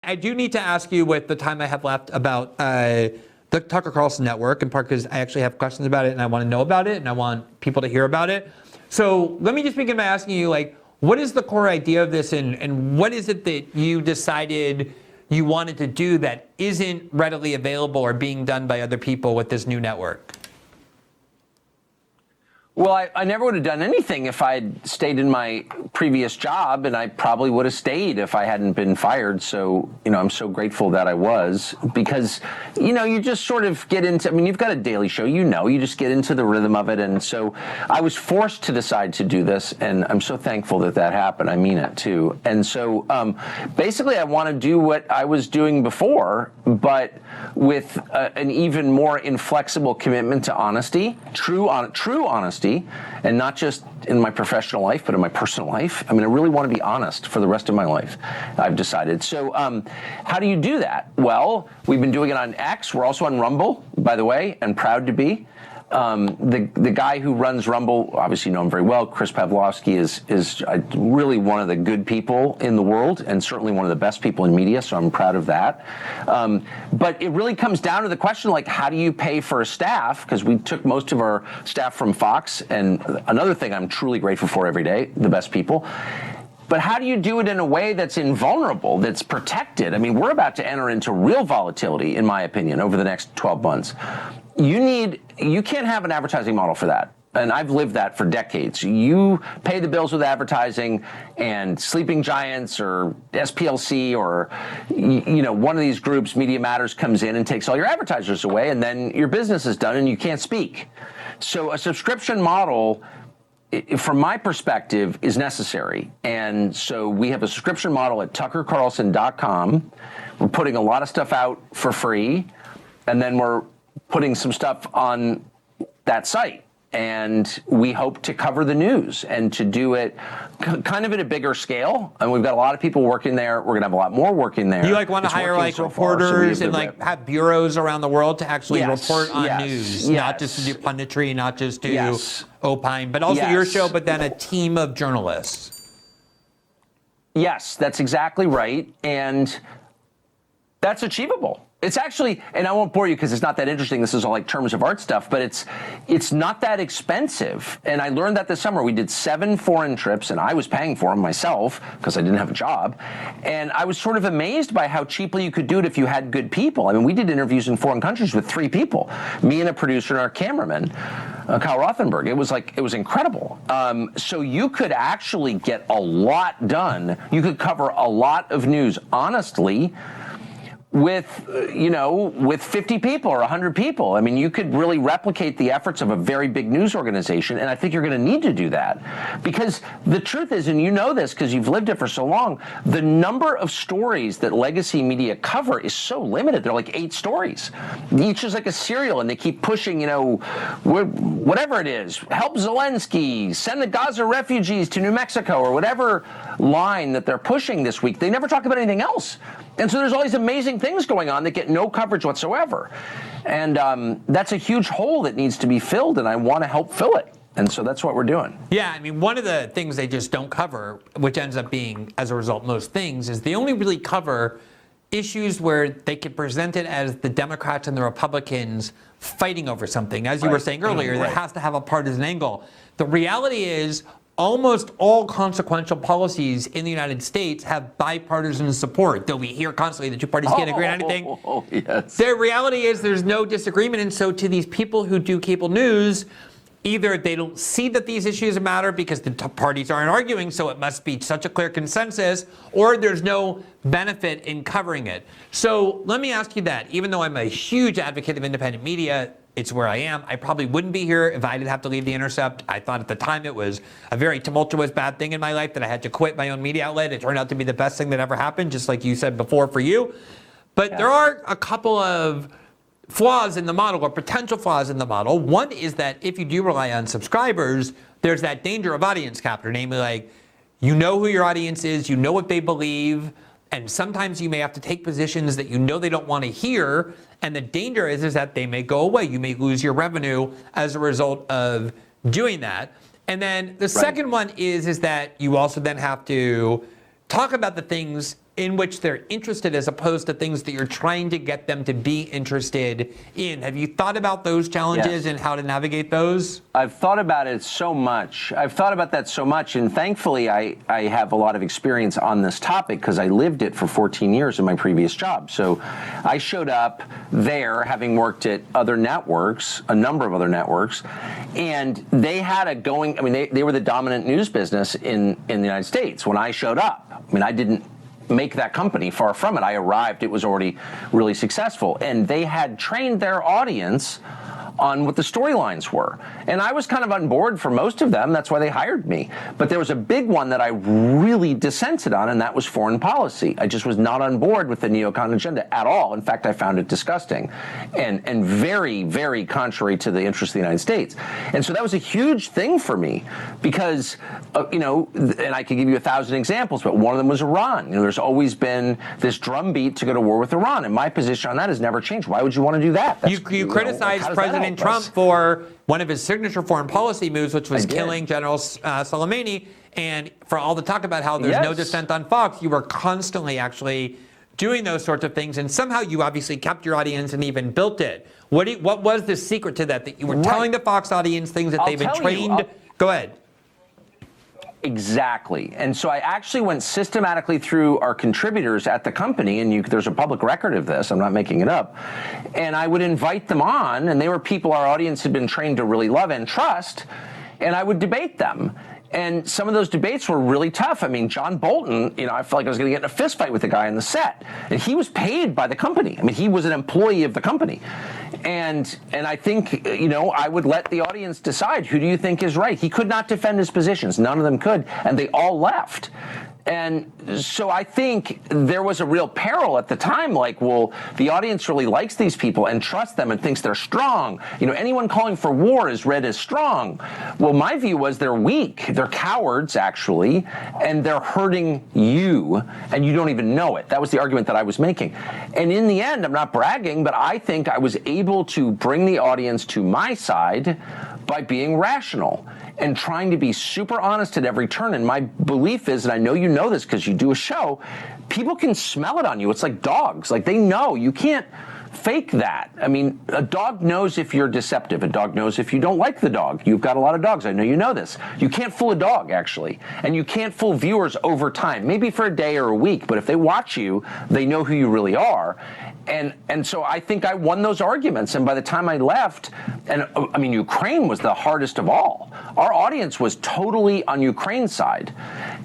I do need to ask you with the time I have left about the Tucker Carlson network, in part because I actually have questions about it and I want to know about it and I want people to hear about it. So let me just begin by asking you, like, what is the core idea of this and what is it that you decided you wanted to do that isn't readily available or being done by other people with this new network? Well, I never would have done anything if I'd stayed in my previous job, and I probably would have stayed if I hadn't been fired. So, I'm so grateful that I was, because, you just sort of get into, you've got a daily show, you just get into the rhythm of it. And so I was forced to decide to do this, and I'm so thankful that that happened. I mean it too. And so basically I want to do what I was doing before, but with an even more inflexible commitment to honesty, true honesty, and not just in my professional life, but in my personal life. I really want to be honest for the rest of my life, I've decided. So how do you do that? Well, we've been doing it on X. We're also on Rumble, by the way, and proud to be. The guy who runs Rumble, obviously you know him very well, Chris Pavlovsky, is really one of the good people in the world and certainly one of the best people in media, so I'm proud of that. But it really comes down to the question, like, how do you pay for a staff? Because we took most of our staff from Fox, and another thing I'm truly grateful for every day, the best people. But how do you do it in a way that's invulnerable, that's protected? We're about to enter into real volatility, in my opinion, over the next 12 months. You can't have an advertising model for that. And I've lived that for decades. You pay the bills with advertising, and Sleeping Giants or SPLC or, one of these groups, Media Matters, comes in and takes all your advertisers away, and then your business is done and you can't speak. So a subscription model, from my perspective, is necessary. And so we have a subscription model at tuckercarlson.com. We're putting a lot of stuff out for free, and then we're putting some stuff on that site. And we hope to cover the news and to do it kind of at a bigger scale. And we've got a lot of people working there. We're going to have a lot more working there. You want to hire reporters and have bureaus around the world to actually report on news, not just to do punditry, not just to opine, but also your show, but then a team of journalists. Yes, that's exactly right. And that's achievable. It's actually, and I won't bore you because it's not that interesting. This is all like terms of art stuff, but it's not that expensive. And I learned that this summer. We did 7 foreign trips, and I was paying for them myself because I didn't have a job. And I was sort of amazed by how cheaply you could do it if you had good people. We did interviews in foreign countries with 3 people, me and a producer and our cameraman, Kyle Rothenberg. It was incredible. So you could actually get a lot done. You could cover a lot of news honestly, with 50 people or 100 people. You could really replicate the efforts of a very big news organization, and I think you're going to need to do that. Because the truth is, and you know this because you've lived it for so long, the number of stories that legacy media cover is so limited. They're like 8 stories. Each is like a serial, and they keep pushing, whatever it is, help Zelensky, send the Gaza refugees to New Mexico, or whatever line that they're pushing this week. They never talk about anything else. And so there's all these amazing things going on that get no coverage whatsoever. And that's a huge hole that needs to be filled, and I want to help fill it. And so that's what we're doing. Yeah, one of the things they just don't cover, which ends up being, as a result, most things, is they only really cover issues where they can present it as the Democrats and the Republicans fighting over something. As you were saying earlier, that has to have a partisan angle. The reality is, almost all consequential policies in the United States have bipartisan support, though we hear constantly the 2 parties can't agree on anything. Yes. The reality is there's no disagreement, and so to these people who do cable news, either they don't see that these issues matter because the parties aren't arguing, so it must be such a clear consensus, or there's no benefit in covering it. So let me ask you that. Even though I'm a huge advocate of independent media, it's where I am. I probably wouldn't be here if I didn't have to leave The Intercept. I thought at the time it was a very tumultuous, bad thing in my life that I had to quit my own media outlet. It turned out to be the best thing that ever happened, just like you said before for you. But there are a couple of flaws in the model, or potential flaws in the model. One is that if you do rely on subscribers, there's that danger of audience capture, namely you know who your audience is, you know what they believe, and sometimes you may have to take positions that they don't want to hear, and the danger is that they may go away. You may lose your revenue as a result of doing that. And then the second one is that you also then have to talk about the things in which they're interested as opposed to things that you're trying to get them to be interested in. Have you thought about those challenges and how to navigate those? I've thought about it so much. I've thought about that so much, and thankfully I have a lot of experience on this topic because I lived it for 14 years in my previous job. So I showed up there having worked at other networks, a number of other networks, and they had they were the dominant news business in the United States when I showed up. I mean, I didn't make that company, far from it. I arrived, it was already really successful. And they had trained their audience on what the storylines were. And I was kind of on board for most of them. That's why they hired me. But there was a big one that I really dissented on, and that was foreign policy. I just was not on board with the neocon agenda at all. In fact, I found it disgusting and very, very contrary to the interests of the United States. And so that was a huge thing for me because, and I could give you 1,000 examples, but one of them was Iran. There's always been this drumbeat to go to war with Iran, and my position on that has never changed. Why would you want to do that? You criticized President Trump for one of his signature foreign policy moves, which was killing General Soleimani. And for all the talk about how there's no dissent on Fox, you were constantly actually doing those sorts of things. And somehow you obviously kept your audience and even built it. What was the secret to that you were telling the Fox audience things that they've been trained? Go ahead. Exactly. And so I actually went systematically through our contributors at the company, and there's a public record of this, I'm not making it up, and I would invite them on, and they were people our audience had been trained to really love and trust, and I would debate them. And some of those debates were really tough. I mean, John Bolton, I felt like I was going to get in a fist fight with the guy on the set. And he was paid by the company. I mean, he was an employee of the company. And I think, I would let the audience decide, who do you think is right? He could not defend his positions. None of them could. And they all left. And so I think there was a real peril at the time, like, well, the audience really likes these people and trusts them and thinks they're strong. Anyone calling for war is read as strong. Well, my view was they're weak. They're cowards, actually, and they're hurting you, and you don't even know it. That was the argument that I was making. And in the end, I'm not bragging, but I think I was able to bring the audience to my side by being rational and trying to be super honest at every turn. And my belief is, and I know you know this because you do a show, people can smell it on you. It's like dogs. Like, they know. You can't fake that. I mean, a dog knows if you're deceptive. A dog knows if you don't like the dog. You've got a lot of dogs. I know you know this. You can't fool a dog, actually. And you can't fool viewers over time, maybe for a day or a week. But if they watch you, they know who you really are. And so I think I won those arguments. And by the time I left, and I mean, Ukraine was the hardest of all. Our audience was totally on Ukraine's side.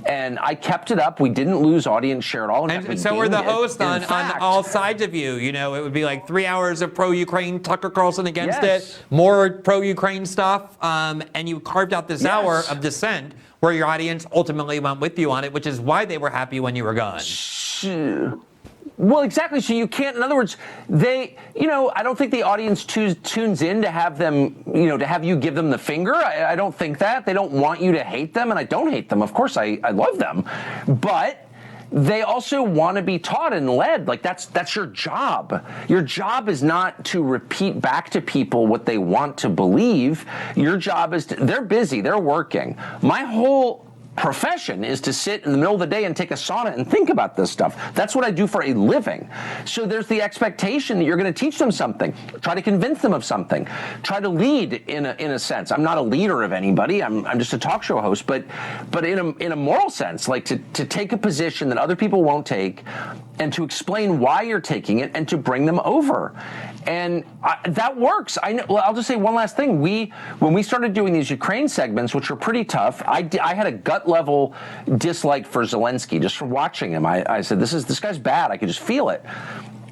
And I kept it up. We didn't lose audience share at all. And so were the hosts on all sides of you. It would be like 3 hours of pro-Ukraine, Tucker Carlson against it, more pro-Ukraine stuff. And you carved out this hour of dissent where your audience ultimately went with you on it, which is why they were happy when you were gone. Well, exactly. So you can't, in other words, I don't think the audience tunes in to have them, to have you give them the finger. I don't think that. They don't want you to hate them, and I don't hate them. Of course, I love them. But they also want to be taught and led. Like, that's your job. Your job is not to repeat back to people what they want to believe. Your job is they're busy, they're working. My whole profession is to sit in the middle of the day and take a sauna and think about this stuff. That's what I do for a living. So there's the expectation that you're going to teach them something, try to convince them of something, try to lead in a sense. I'm not a leader of anybody. I'm just a talk show host, but in a moral sense, like to take a position that other people won't take and to explain why you're taking it and to bring them over. And that works. Well, I'll just say one last thing. When we started doing these Ukraine segments, which were pretty tough, I had a gut level dislike for Zelensky just from watching him. I said, this guy's bad. I could just feel it.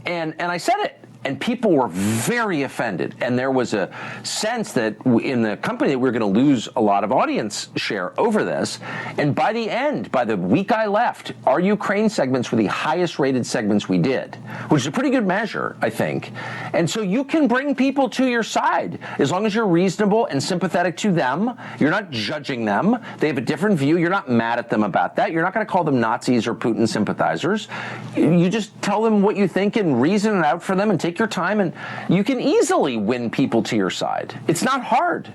And I said it. And people were very offended. And there was a sense that in the company that we were going to lose a lot of audience share over this. And by the end, by the week I left, our Ukraine segments were the highest rated segments we did, which is a pretty good measure, I think. And so you can bring people to your side as long as you're reasonable and sympathetic to them. You're not judging them. They have a different view. You're not mad at them about that. You're not going to call them Nazis or Putin sympathizers. You just tell them what you think and reason it out for them and take your time, and you can easily win people to your side. It's not hard.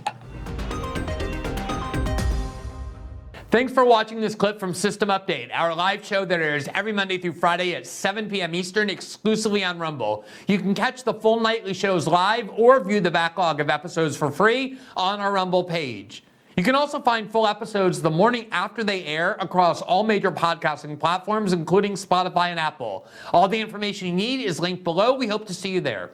Thanks for watching this clip from System Update, our live show that airs every Monday through Friday at 7 p.m. Eastern exclusively on Rumble. You can catch the full nightly shows live or view the backlog of episodes for free on our Rumble page. You can also find full episodes the morning after they air across all major podcasting platforms, including Spotify and Apple. All the information you need is linked below. We hope to see you there.